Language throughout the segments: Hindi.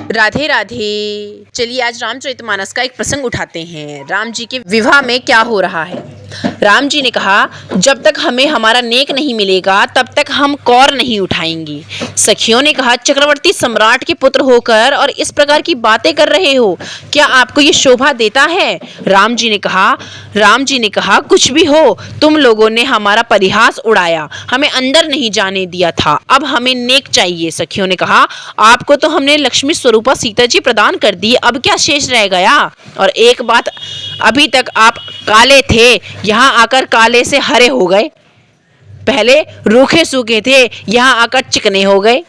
राधे राधे। चलिए आज रामचरितमानस का एक प्रसंग उठाते हैं। राम जी के विवाह में क्या हो रहा है। राम जी ने कहा, जब तक हमें हमारा नेक नहीं मिलेगा तब तक हम कौर नहीं उठाएंगे। सखियों ने कहा, चक्रवर्ती सम्राट के पुत्र होकर और इस प्रकार की बातें कर रहे हो, क्या आपको ये शोभा देता है। राम जी ने कहा, कुछ भी हो, तुम लोगों ने हमारा परिहास उड़ाया, हमें अंदर नहीं जाने दिया था, अब हमें नेक चाहिए। सखियों ने कहा, आपको तो हमने लक्ष्मी स्वरूपा सीता जी प्रदान कर दी, अब क्या शेष रह गया। और एक बात, अभी तक आप काले थे, यहाँ आकर काले से हरे हो गए। पहले रूखे सूखे थे, यहाँ आकर चिकने हो गए।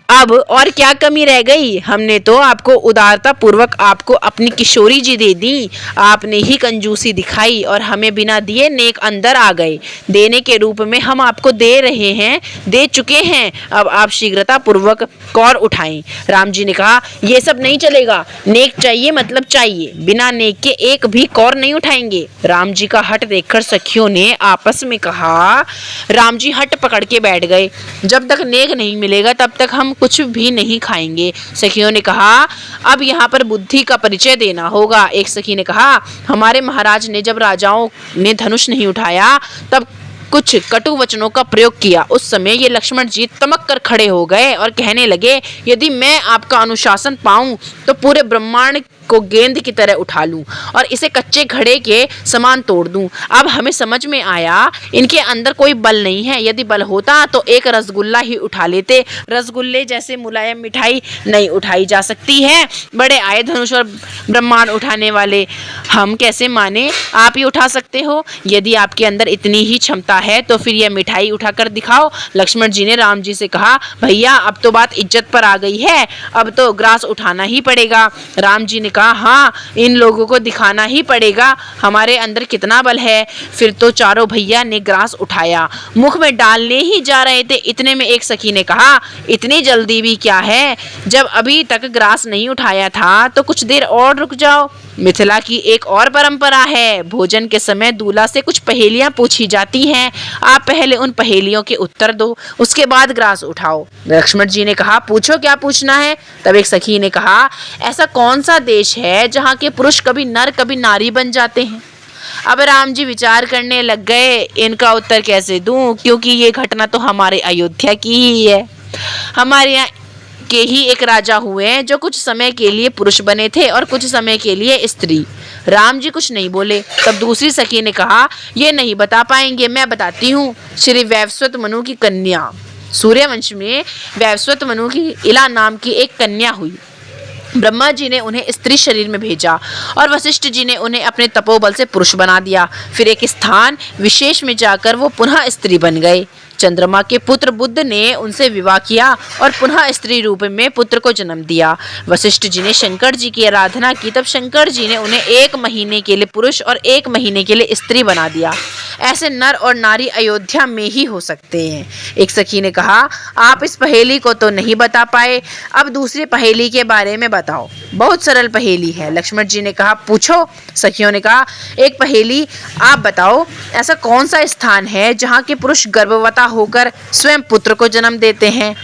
अब और क्या कमी रह गई। हमने तो आपको उदारता पूर्वक आपको अपनी किशोरी जी दे दी, आपने ही कंजूसी दिखाई और हमें बिना दिए नेक अंदर आ गए। देने के रूप में हम आपको दे रहे हैं, दे चुके हैं, अब आप शीघ्रता पूर्वक कौर उठाएं। राम जी ने कहा, यह सब नहीं चलेगा, नेक चाहिए मतलब चाहिए, बिना नेक के एक भी कौर नहीं उठाएंगे। राम जी का हट देखकर सखियों ने आपस में कहा। राम जी हट पकड़ के बैठ गए, जब तक नेक नहीं मिलेगा तब तक हम कुछ भी नहीं खाएंगे। सखियों ने कहा, अब यहाँ पर बुद्धि का परिचय देना होगा। एक सखी ने कहा, हमारे महाराज ने जब राजाओं ने धनुष नहीं उठाया तब कुछ कटु वचनों का प्रयोग किया। उस समय ये लक्ष्मण जी तमक कर खड़े हो गए और कहने लगे, यदि मैं आपका अनुशासन पाऊं तो पूरे ब्रह्मांड को गेंद की तरह उठा लूं और इसे कच्चे घड़े के समान तोड़ दूं। अब हमें समझ में आया, इनके अंदर कोई बल नहीं है। यदि बल होता तो एक रसगुल्ला ही उठा लेते। रसगुल्ले जैसे मुलायम मिठाई नहीं उठाई जा सकती है। बड़े आए धनुष और ब्रह्मांड उठाने वाले, हम कैसे माने आप ही उठा सकते हो। यदि आपके अंदर इतनी ही क्षमता है तो फिर यह मिठाई उठाकर दिखाओ। लक्ष्मण जी ने राम जी से कहा, भैया अब तो बात इज्जत पर आ गई है, अब तो ग्रास उठाना ही पड़ेगा। राम जी ने कहा, हाँ, इन लोगों को दिखाना ही पड़ेगा हमारे अंदर कितना बल है। फिर तो चारों भैया ने ग्रास उठाया, मुख में डालने ही जा रहे थे, इतने में एक सखी ने कहा, इतनी जल्दी भी क्या है, जब अभी तक ग्रास नहीं उठाया था तो कुछ देर और रुक जाओ। मिथिला की एक और परंपरा है, भोजन के समय दूल्हा से कुछ पहेलियां पूछी जाती हैं, आप पहले उन पहेलियों के उत्तर दो, उसके बाद ग्रास उठाओ। लक्ष्मण जी ने कहा, पूछो क्या पूछना है। तब एक सखी ने कहा, ऐसा कौन सा देश है जहाँ के पुरुष कभी नर कभी नारी बन जाते हैं। अब राम जी विचार करने लग गए, इनका उत्तर कैसे दूं, क्योंकि ये घटना तो हमारे अयोध्या की ही है। हमारे यहाँ के ही एक राजा हुए हैं जो कुछ समय के लिए पुरुष बने थे और कुछ समय के लिए स्त्री। राम जी कुछ नहीं बोले। तब दूसरी सखी ने कहा, ये नहीं बता पाएंगे, मैं बताती हूँ। श्री वैवस्वत मनु की कन्या, सूर्यवंश में वैवस्वत मनु की इला नाम की एक कन्या हुई। ब्रह्मा जी ने उन्हें स्त्री शरीर में भेजा और वशिष्ठ जी ने उन्हें अपने तपोबल से पुरुष बना दिया। फिर एक स्थान विशेष में जाकर वो पुनः स्त्री बन गए। चंद्रमा के पुत्र बुद्ध ने उनसे विवाह किया और पुनः स्त्री रूप में पुत्र को जन्म दिया। वशिष्ठ जी ने शंकर जी की आराधना की, तब शंकर जी ने उन्हें 1 महीने के लिए पुरुष और 1 महीने के लिए स्त्री बना दिया। ऐसे नर और नारी अयोध्या में ही हो सकते हैं। एक सखी ने कहा, आप इस पहेली को तो नहीं बता पाए, अब दूसरी पहेली के बारे में बताओ, बहुत सरल पहेली है। लक्ष्मण जी ने कहा, पूछो। सखियों ने कहा, एक पहेली आप बताओ, ऐसा कौन सा स्थान है जहाँ के पुरुष गर्भवता होकर स्वयं पुत्र को जन्म देते हैं।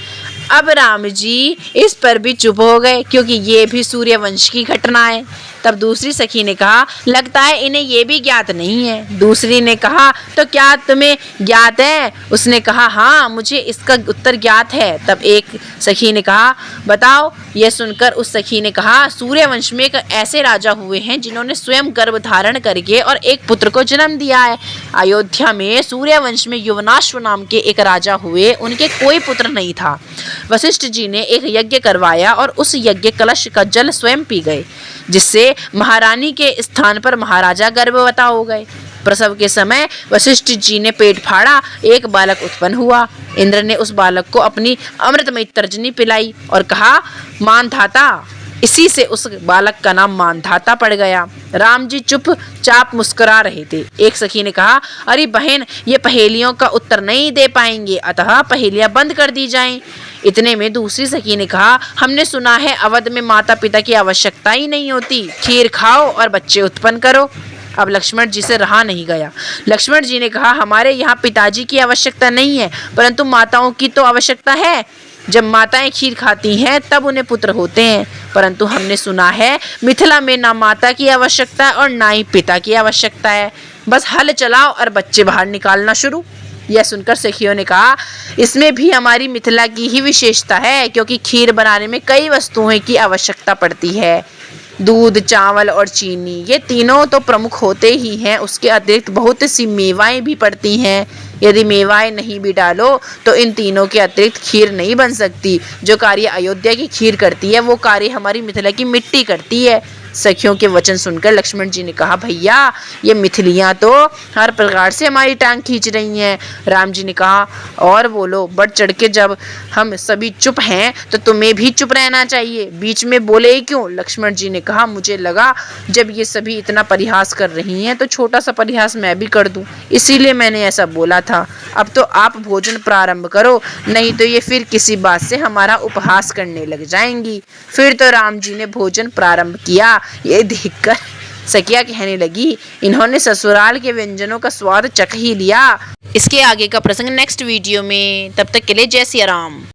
अब राम जी इस पर भी चुप हो गए, क्योंकि ये भी सूर्यवंश की घटना है। तब दूसरी सखी ने कहा, लगता है इन्हें ये भी ज्ञात नहीं है। दूसरी ने कहा, तो क्या तुम्हें ज्ञात है। उसने कहा, हाँ, मुझे इसका उत्तर ज्ञात है। तब एक सखी ने कहा, बताओ। यह सुनकर उस सखी ने कहा, सूर्यवंश में एक ऐसे राजा हुए हैं जिन्होंने स्वयं गर्भ धारण करके और एक पुत्र को जन्म दिया है। अयोध्या में सूर्यवंश में युवनाश्व नाम के एक राजा हुए, उनके कोई पुत्र नहीं था। वशिष्ठ जी ने एक यज्ञ करवाया और उस यज्ञ कलश का जल स्वयं पी गए, जिससे महारानी के स्थान पर महाराजा गर्भवता हो गए। प्रसव के समय वशिष्ठ जी ने पेट फाड़ा, एक बालक उत्पन्न हुआ। इंद्र ने उस बालक को अपनी अमृतमयी तर्जनी पिलाई और कहा, मानधाता। इसी से उस बालक का नाम मानधाता पड़ गया। राम जी चुपचाप मुस्कुरा रहे थे। एक सखी ने कहा, अरे बहन, ये पहेलियों का उत्तर नहीं दे पाएंगे, अतः पहेलियां बंद कर दी जाएं। इतने में दूसरी सखी ने कहा, हमने सुना है अवध में माता पिता की आवश्यकता ही नहीं होती, खीर खाओ और बच्चे उत्पन्न करो। अब लक्ष्मण जी से रहा नहीं गया। लक्ष्मण जी ने कहा, हमारे यहाँ पिताजी की आवश्यकता नहीं है, परंतु माताओं की तो आवश्यकता है। जब माताएं खीर खाती हैं तब उन्हें पुत्र होते हैं, परंतु हमने सुना है मिथिला में ना माता की आवश्यकता और ना ही पिता की आवश्यकता है, बस हल चलाओ और बच्चे बाहर निकालना शुरू। यह सुनकर सखियों ने कहा, इसमें भी हमारी मिथिला की ही विशेषता है, क्योंकि खीर बनाने में कई वस्तुओं की आवश्यकता पड़ती है। दूध, चावल और चीनी, ये तीनों तो प्रमुख होते ही हैं, उसके अतिरिक्त बहुत सी मेवाएं भी पड़ती हैं। यदि मेवाएं नहीं भी डालो तो इन तीनों के अतिरिक्त खीर नहीं बन सकती। जो कार्य अयोध्या की खीर करती है वो कार्य हमारी मिथिला की मिट्टी करती है। सखियों के वचन सुनकर लक्ष्मण जी ने कहा, भैया ये मिथिलियाँ तो हर प्रकार से हमारी टांग खींच रही हैं। राम जी ने कहा, और बोलो, बढ़ चढ़ के, जब हम सभी चुप हैं तो तुम्हें भी चुप रहना चाहिए, बीच में बोले ही क्यों? लक्ष्मण जी ने कहा, मुझे लगा जब ये सभी इतना परिहास कर रही हैं तो छोटा सा परिहास मैं भी कर दूं, इसीलिए मैंने ऐसा बोला था। अब तो आप भोजन प्रारंभ करो, नहीं तो ये फिर किसी बात से हमारा उपहास करने लग जाएंगी। फिर तो राम जी ने भोजन प्रारंभ किया। ये देखकर सखिया कहने लगी, इन्होंने ससुराल के व्यंजनों का स्वाद चख ही लिया। इसके आगे का प्रसंग नेक्स्ट वीडियो में, तब तक के लिए जय सिया राम।